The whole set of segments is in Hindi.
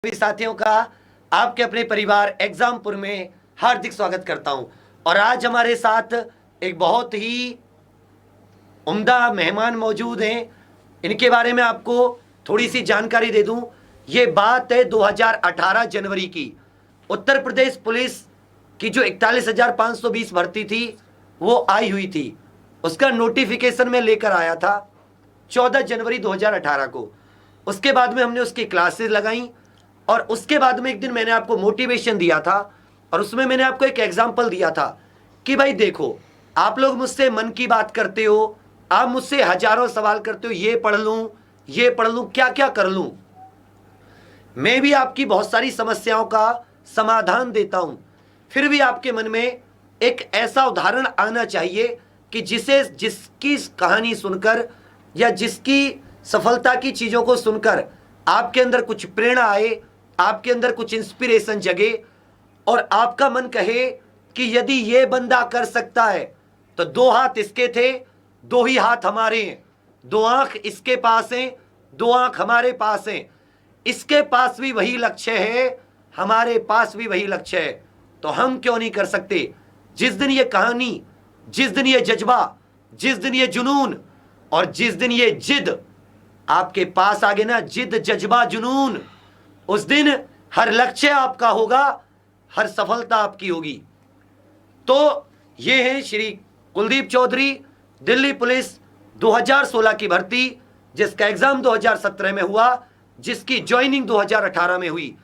सभी साथियों का आपके अपने परिवार एग्जामपुर में हार्दिक स्वागत करता हूं। और आज हमारे साथ एक बहुत ही उम्दा मेहमान मौजूद हैं। इनके बारे में आपको थोड़ी सी जानकारी दे दूं। ये बात है 2018 जनवरी की। उत्तर प्रदेश पुलिस की जो 41,520 भर्ती थी वो आई हुई थी। उसका नोटिफिकेशन में लेकर आया था 14 जनवरी 2018 को। उसके बाद में हमने उसकी क्लासेस लगाई और उसके बाद में एक दिन मैंने आपको मोटिवेशन दिया था और उसमें मैंने आपको एक एग्जाम्पल दिया था कि भाई देखो, आप लोग मुझसे मन की बात करते हो, आप मुझसे हजारों सवाल करते हो, ये पढ़ लूं, क्या क्या कर लूं। मैं भी आपकी बहुत सारी समस्याओं का समाधान देता हूं, फिर भी आपके मन में एक ऐसा उदाहरण आना चाहिए कि जिसकी कहानी सुनकर या जिसकी सफलता की चीजों को सुनकर आपके अंदर कुछ प्रेरणा आए, आपके अंदर कुछ इंस्पिरेशन जगे और आपका मन कहे कि यदि ये बंदा कर सकता है तो दो हाथ इसके थे, दो ही हाथ हमारे हैं, दो आंख इसके पास हैं, दो आंख हमारे पास हैं, इसके पास भी वही लक्ष्य है, हमारे पास भी वही लक्ष्य है, तो हम क्यों नहीं कर सकते। जिस दिन ये कहानी, जिस दिन ये जज्बा, जिस दिन ये जुनून और जिस दिन ये जिद आपके पास आ गए ना, जिद जज्बा जुनून, उस दिन हर लक्ष्य आपका होगा, हर सफलता आपकी होगी। तो ये है श्री कुलदीप चौधरी, दिल्ली पुलिस 2016 की भर्ती, जिसका एग्जाम 2017 में हुआ, जिसकी ज्वाइनिंग 2018 में हुई,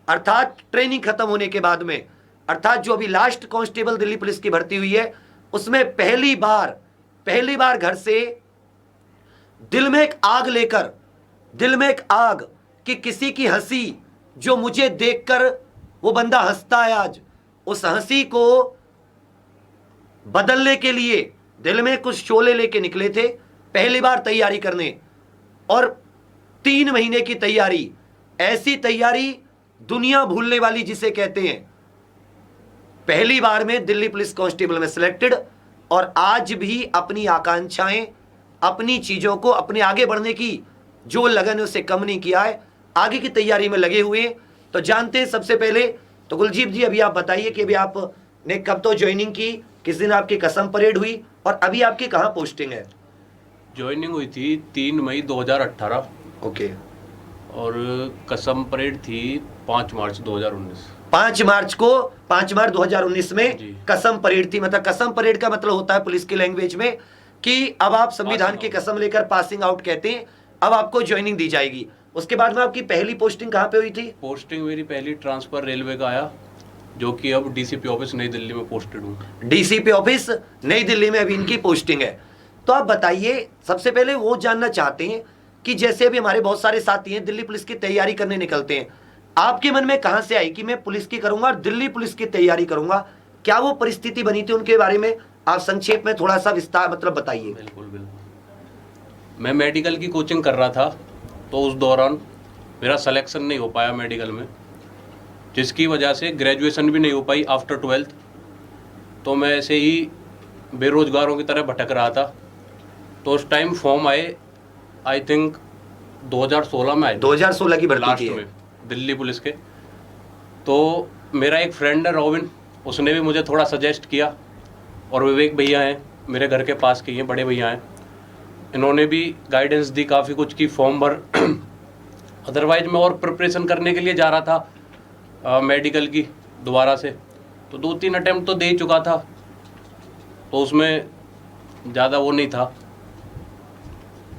अर्थात ट्रेनिंग खत्म होने के बाद में, अर्थात जो अभी लास्ट कांस्टेबल दिल्ली पुलिस की भर्ती हुई है उसमें पहली बार घर से दिल में एक आग लेकर, दिल में एक आग कि किसी की हंसी जो मुझे देखकर वो बंदा हंसता है आज, उस हंसी को बदलने के लिए दिल में कुछ शोले लेके निकले थे पहली बार तैयारी करने। और 3 महीने की तैयारी, ऐसी तैयारी दुनिया भूलने वाली जिसे कहते हैं। पहली बार में दिल्ली पुलिस कांस्टेबल में सिलेक्टेड और आज भी अपनी आकांक्षाएं, अपनी चीजों को, अपने आगे बढ़ने की जो लगन है उसे कम नहीं किया है, आगे की तैयारी में लगे हुए हैं। तो जानते हैं सबसे पहले तो कुलदीप जी, अभी आप बताइए कि अभी आपने कब तो ज्वाइनिंग की, किस दिन आपकी कसम परेड हुई और अभी आपकी कहाँ पोस्टिंग है। ज्वाइनिंग हुई थी 3 मई 2018। ओके। और कसम परेड थी 5 मार्च 2019। 5 मार्च 2019 में कसम परेड थी। मतलब कसम परेड का मतलब होता है पुलिस की लैंग्वेज में कि अब आप संविधान की कसम लेकर पासिंग आउट कहते हैं, अब आपको ज्वाइनिंग दी जाएगी। उसके बाद में आपकी पहली पोस्टिंग कहाँ पे हुई थी। पोस्टिंग मेरी पहली ट्रांसफर रेलवे का आया, जो कि अब डीसीपी ऑफिस नई दिल्ली में पोस्टेड हूँ। डीसीपी ऑफिस नई दिल्ली में अभी इनकी पोस्टिंग है। तो आप बताइए, सबसे पहले वो जानना चाहते हैं कि जैसे अभी हमारे बहुत सारे साथी हैं दिल्ली पुलिस की तैयारी करने निकलते हैं, आपके मन में कहां से आई कि मैं पुलिस की करूंगा और दिल्ली पुलिस की तैयारी करूंगा, क्या वो परिस्थिति बनी थी, उनके बारे में आप संक्षेप में थोड़ा सा विस्तार मतलब बताइए। बिल्कुल। मैं मेडिकल की कोचिंग कर रहा था, तो उस दौरान मेरा सिलेक्शन नहीं हो पाया मेडिकल में, जिसकी वजह से ग्रेजुएशन भी नहीं हो पाई आफ्टर 12th। तो मैं ऐसे ही बेरोजगारों की तरह भटक रहा था। तो उस टाइम फॉर्म आए, आई थिंक 2016 में आए, 2016 की भर्ती लास्ट में दिल्ली पुलिस के। तो मेरा एक फ्रेंड है रोबिन, उसने भी मुझे थोड़ा सजेस्ट किया, और विवेक भैया हैं मेरे घर के पास के, हैं बड़े भैया हैं, इन्होंने भी गाइडेंस दी, काफ़ी कुछ की, फॉर्म भर। अदरवाइज मैं और प्रिपरेशन करने के लिए जा रहा था मेडिकल की दोबारा से, तो 2-3 अटेम्प्ट तो दे ही चुका था, तो उसमें ज़्यादा वो नहीं था।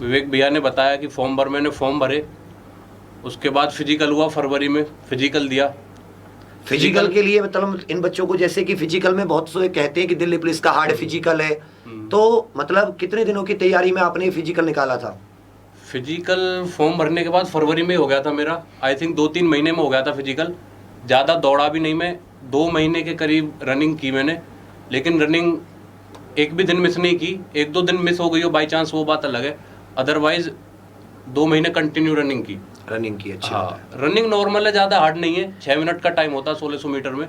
विवेक भैया ने बताया कि फॉर्म भर, मैंने फॉर्म भरे। उसके बाद फिजिकल हुआ, फरवरी में फिजिकल दिया। फिजिकल के लिए मतलब इन बच्चों को, जैसे कि फिजिकल में बहुत से कहते हैं कि दिल्ली पुलिस का हार्ड फिजिकल है, तो मतलब कितने दिनों की तैयारी में आपने फिजिकल निकाला था। फिजिकल फॉर्म भरने के बाद फरवरी में हो गया था मेरा, आई थिंक 2-3 महीने में हो गया था फिजिकल। ज़्यादा दौड़ा भी नहीं मैं, 2 महीने के करीब रनिंग की मैंने, लेकिन रनिंग एक भी दिन मिस नहीं की। 1-2 दिन मिस हो गई हो बाई चांस, वो बात अलग है, अदरवाइज 2 महीने कंटिन्यू रनिंग की। अच्छी। हाँ, रनिंग नॉर्मल है, ज़्यादा हार्ड नहीं है, 6 मिनट का टाइम होता है 1600 मीटर में,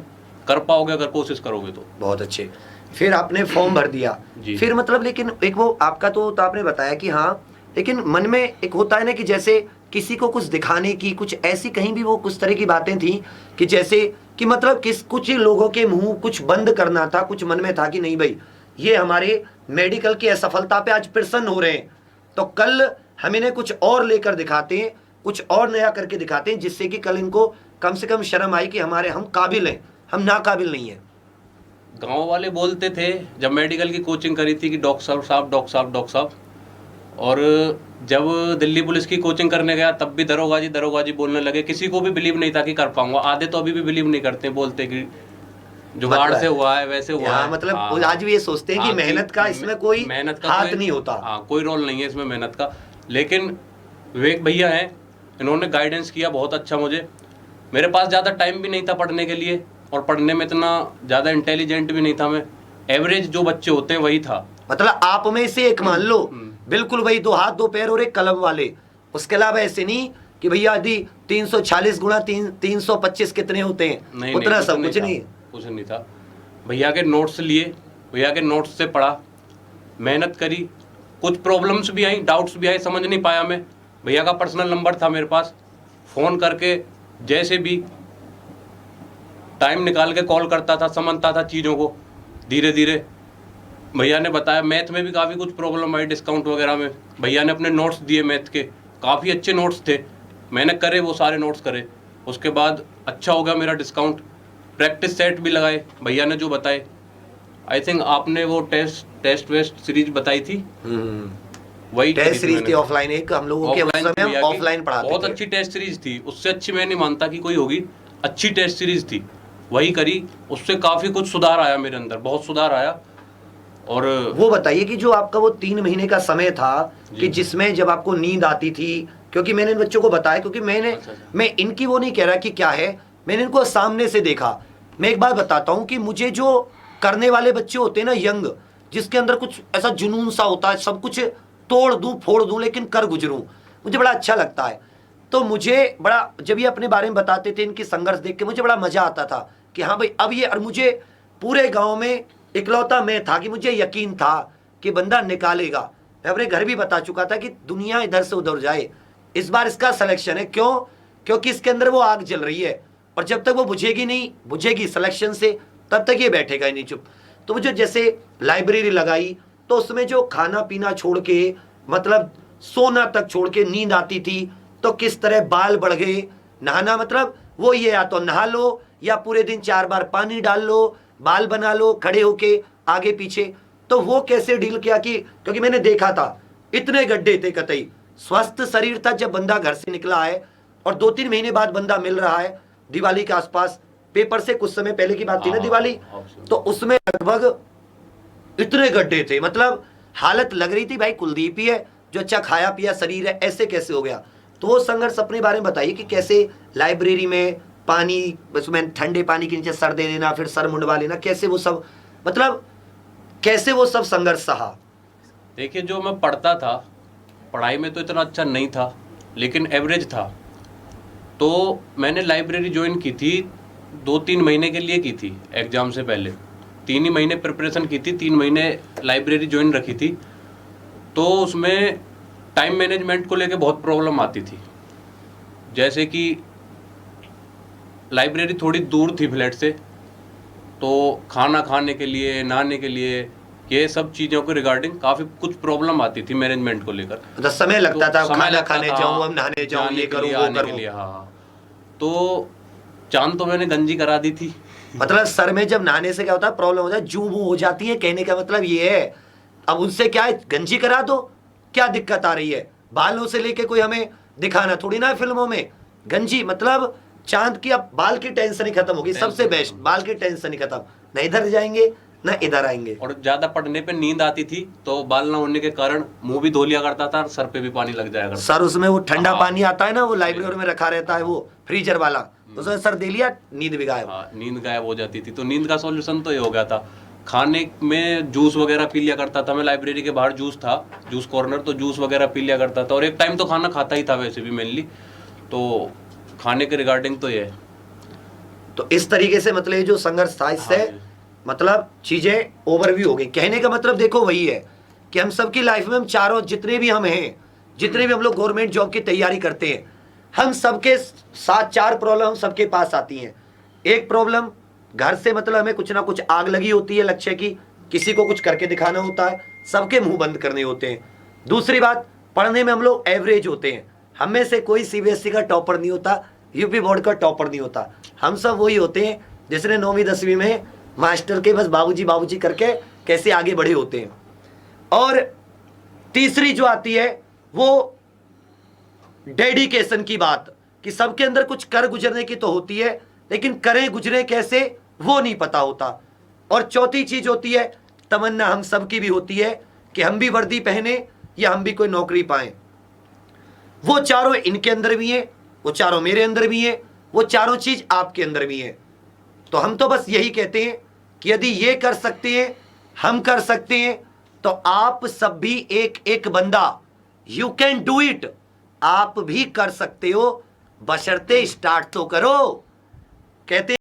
कर पाओगे अगर कोशिश करोगे तो। बहुत अच्छे। फिर आपने फॉर्म भर दिया, फिर मतलब, लेकिन एक वो आपका तो आपने बताया कि हाँ, लेकिन मन में एक होता है ना कि जैसे किसी को कुछ दिखाने की, कुछ ऐसी कहीं भी वो कुछ तरह की बातें थी कि जैसे कि मतलब कुछ लोगों के मुंह कुछ बंद करना था, कुछ मन में था कि नहीं भाई ये हमारे मेडिकल की असफलता पे आज प्रसन्न हो रहे हैं, तो कल हम इन्हें कुछ और लेकर दिखाते हैं, कुछ और नया करके दिखाते हैं, जिससे कि कल इनको कम से कम शर्म आई कि हम काबिल हैं, हम नाकाबिल नहीं है। गांव वाले बोलते थे जब मेडिकल की कोचिंग करी थी कि डॉक्टर साहब डॉक्टर साहब डॉक्टर साहब, और जब दिल्ली पुलिस की कोचिंग करने गया तब भी दरोगा जी बोलने लगे। किसी को भी बिलीव नहीं था कि कर पाऊंगा। आधे तो अभी भी बिलीव नहीं करते, बोलते कि जुगाड़ से हुआ है, वैसे हुआ है। मतलब हाँ, आज भी ये सोचते हैं कि मेहनत का इसमें कोई हाथ नहीं होता। हाँ, कोई रोल नहीं है इसमें मेहनत का। लेकिन विवेक भैया हैं, इन्होंने गाइडेंस किया बहुत अच्छा मुझे। मेरे पास ज़्यादा टाइम भी नहीं था पढ़ने के लिए, और पढ़ने में इतना ज़्यादा इंटेलिजेंट भी नहीं था मैं। एवरेज जो बच्चे होते हैं वही था। मतलब आप में से एक मान लो बिल्कुल वही 2 हाथ 2 पैर और एक कलम वाले, उसके अलावा ऐसे नहीं कि भैया यदि 340 गुणा 325 कितने होते हैं, नहीं, उतना सब कुछ नहीं, कुछ नहीं था। भैया के नोट्स लिए, भैया के नोट्स से पढ़ा, मेहनत करी। कुछ प्रॉब्लम्स भी आई, डाउट्स भी आए, समझ नहीं पाया मैं। भैया का पर्सनल नंबर था मेरे पास, फ़ोन करके जैसे भी टाइम निकाल के कॉल करता था, समझता था चीज़ों को। धीरे धीरे भैया ने बताया। मैथ में भी काफ़ी कुछ प्रॉब्लम आई, डिस्काउंट वगैरह में। भैया ने अपने नोट्स दिए मैथ के, काफ़ी अच्छे नोट्स थे, मैंने करे, वो सारे नोट्स करे। उसके बाद अच्छा हो गया मेरा डिस्काउंट। प्रैक्टिस सेट भी लगाए भैया ने जो बताए। आई थिंक आपने वो टेस्ट वेस्ट सीरीज बताई थी, वही टेस्ट सीरीज थी ऑफलाइन, एक हम लोगों के समय हम ऑफलाइन पढ़ाते थे। बहुत अच्छी टेस्ट सीरीज थी, उससे अच्छी मैं नहीं मानता कि कोई होगी। अच्छी टेस्ट सीरीज थी, वही करी। उससे काफ़ी कुछ सुधार आया मेरे अंदर, बहुत सुधार आया। और वो बताइए कि जो आपका वो 3 महीने का समय था कि जिसमें जब आपको नींद आती थी, क्योंकि मैंने इन बच्चों को बताया, क्योंकि मैं इनकी वो नहीं कह रहा कि क्या है, मैंने इनको सामने से देखा। मैं एक बात बताता हूँ कि मुझे जो करने वाले बच्चे होते हैं ना, यंग, जिसके अंदर कुछ ऐसा जुनून सा होता है, सब कुछ तोड़ दूं फोड़ दूं लेकिन कर गुजरूं, मुझे बड़ा अच्छा लगता है। तो मुझे बड़ा, जब ये अपने बारे में बताते थे, इनकी संघर्ष देख के मुझे बड़ा मजा आता था कि हाँ भाई अब ये, और मुझे पूरे गांव में इकलौता मैं था कि मुझे यकीन था कि बंदा निकालेगा। मैं अपने घर भी बता चुका था कि दुनिया इधर से उधर जाए, इस बार इसका सिलेक्शन है। क्यों? क्योंकि इसके अंदर वो आग जल रही है, और जब तक वो बुझेगी सिलेक्शन से, तब तक ये बैठेगा ही नहीं चुप। तो मुझे जैसे लाइब्रेरी लगाई, तो उसमें जो खाना पीना छोड़ के, मतलब सोना तक छोड़ के नींद आती थी, तो किस तरह बाल बढ़ गए। नहाना मतलब वो ये, या तो नहा लो या पूरे दिन 4 बार पानी डाल लो, बाल बना लो खड़े होके आगे पीछे। तो वो कैसे डील किया कि, क्योंकि मैंने देखा था इतने गड्ढे थे, कतई स्वस्थ शरीर था जब बंदा घर से निकला है, और 2-3 महीने बाद बंदा मिल रहा है दिवाली के आसपास, पेपर से कुछ समय पहले की बात थी ना दिवाली, तो उसमें लगभग इतने गड्ढे थे, मतलब हालत लग रही थी भाई कुलदीप ही है जो अच्छा खाया पिया शरीर है, ऐसे कैसे हो गया। तो वो संघर्ष अपने बारे में बताइए कि कैसे लाइब्रेरी में पानी, उसमें ठंडे पानी के नीचे सर दे देना, फिर सर मुंडवा लेना, कैसे वो सब, मतलब कैसे वो सब संघर्ष सहा। देखिए, जो मैं पढ़ता था, पढ़ाई में तो इतना अच्छा नहीं था, लेकिन एवरेज था। तो मैंने लाइब्रेरी ज्वाइन की थी, 2-3 महीने के लिए की थी, एग्ज़ाम से पहले 3 ही महीने प्रिपरेशन की थी, 3 महीने लाइब्रेरी ज्वाइन रखी थी। तो उसमें टाइम मैनेजमेंट को लेके बहुत प्रॉब्लम आती थी। जैसे कि लाइब्रेरी थोड़ी दूर थी फ्लैट से, तो खाना खाने के लिए, नहाने के लिए, ये सब चीज़ों के रिगार्डिंग काफ़ी कुछ प्रॉब्लम आती थी मैनेजमेंट को लेकर। मतलब समय लगता था, खाना खाने जाऊँ, अब नहाने जाऊँ, ये करूँ वो करूँ। हाँ, तो चांद तो मैंने गंजी करा दी थी। मतलब सर में जब नहाने से क्या होता है, प्रॉब्लम होता है, जू बू हो जाती है, कहने का मतलब ये है। अब उनसे क्या है, गंजी करा दो, क्या दिक्कत आ रही है। बालों से लेके कोई हमें दिखाना थोड़ी ना है फिल्मों में, गंजी मतलब चांद की, अब बाल की टेंशन ही खत्म होगी, सबसे बेस्ट, बाल की टेंशन ही खत्म, न इधर जाएंगे न इधर आएंगे। और ज्यादा पढ़ने पे नींद आती थी, तो बाल ना होने के कारण मुंह भी धो लिया करता था, सर पे भी पानी लग जाया करता। सर उसमें वो ठंडा पानी आता है ना, वो लाइब्रेरी में रखा रहता है, वो फ्रीजर वाला, उसमें सर दे लिया, नींद भी गायब। हाँ, नींद गायब हो जाती थी। तो नींद का सॉल्यूशन तो ये हो गया था, खाने में जूस वगैरह पी लिया करता था मैं। लाइब्रेरी के बाहर जूस था, जूस कॉर्नर, तो जूस वगैरह पी लिया करता था। और एक टाइम तो खाना खाता ही था वैसे भी मेनली, तो खाने के रिगार्डिंग तो ये है। तो इस तरीके से मतलब ये जो संघर्ष था, इससे मतलब चीजें ओवरव्यू हो गई। कहने का मतलब देखो वही है कि हम सबकी लाइफ में, हम चारों जितने भी हम हैं, जितने भी हम लोग गवर्नमेंट जॉब की तैयारी करते हैं, हम सबके साथ 4 प्रॉब्लम सबके पास आती हैं। एक प्रॉब्लम घर से, मतलब हमें कुछ ना कुछ आग लगी होती है लक्ष्य की, किसी को कुछ करके दिखाना होता है, सबके मुंह बंद करने होते हैं। दूसरी बात, पढ़ने में हम लोग एवरेज होते हैं, हम में से कोई सीबीएसई का टॉपर नहीं होता, यूपी बोर्ड का टॉपर नहीं होता, हम सब वही होते हैं जिसने 9वीं 10वीं में मास्टर के बस बाबूजी बाबूजी करके कैसे आगे बढ़े होते हैं। और तीसरी जो आती है वो डेडिकेशन की बात, कि सबके अंदर कुछ कर गुजरने की तो होती है, लेकिन करें गुजरे कैसे वो नहीं पता होता। और चौथी चीज होती है तमन्ना, हम सबकी भी होती है कि हम भी वर्दी पहने या हम भी कोई नौकरी पाएं। वो चारों इनके अंदर भी हैं, वो चारों मेरे अंदर भी हैं, वो चारों चीज आपके अंदर भी हैं। तो हम तो बस यही कहते हैं कि यदि ये कर सकते हैं, हम कर सकते हैं, तो आप सब भी एक एक बंदा, यू कैन डू इट, आप भी कर सकते हो, बशर्ते स्टार्ट तो करो। कहते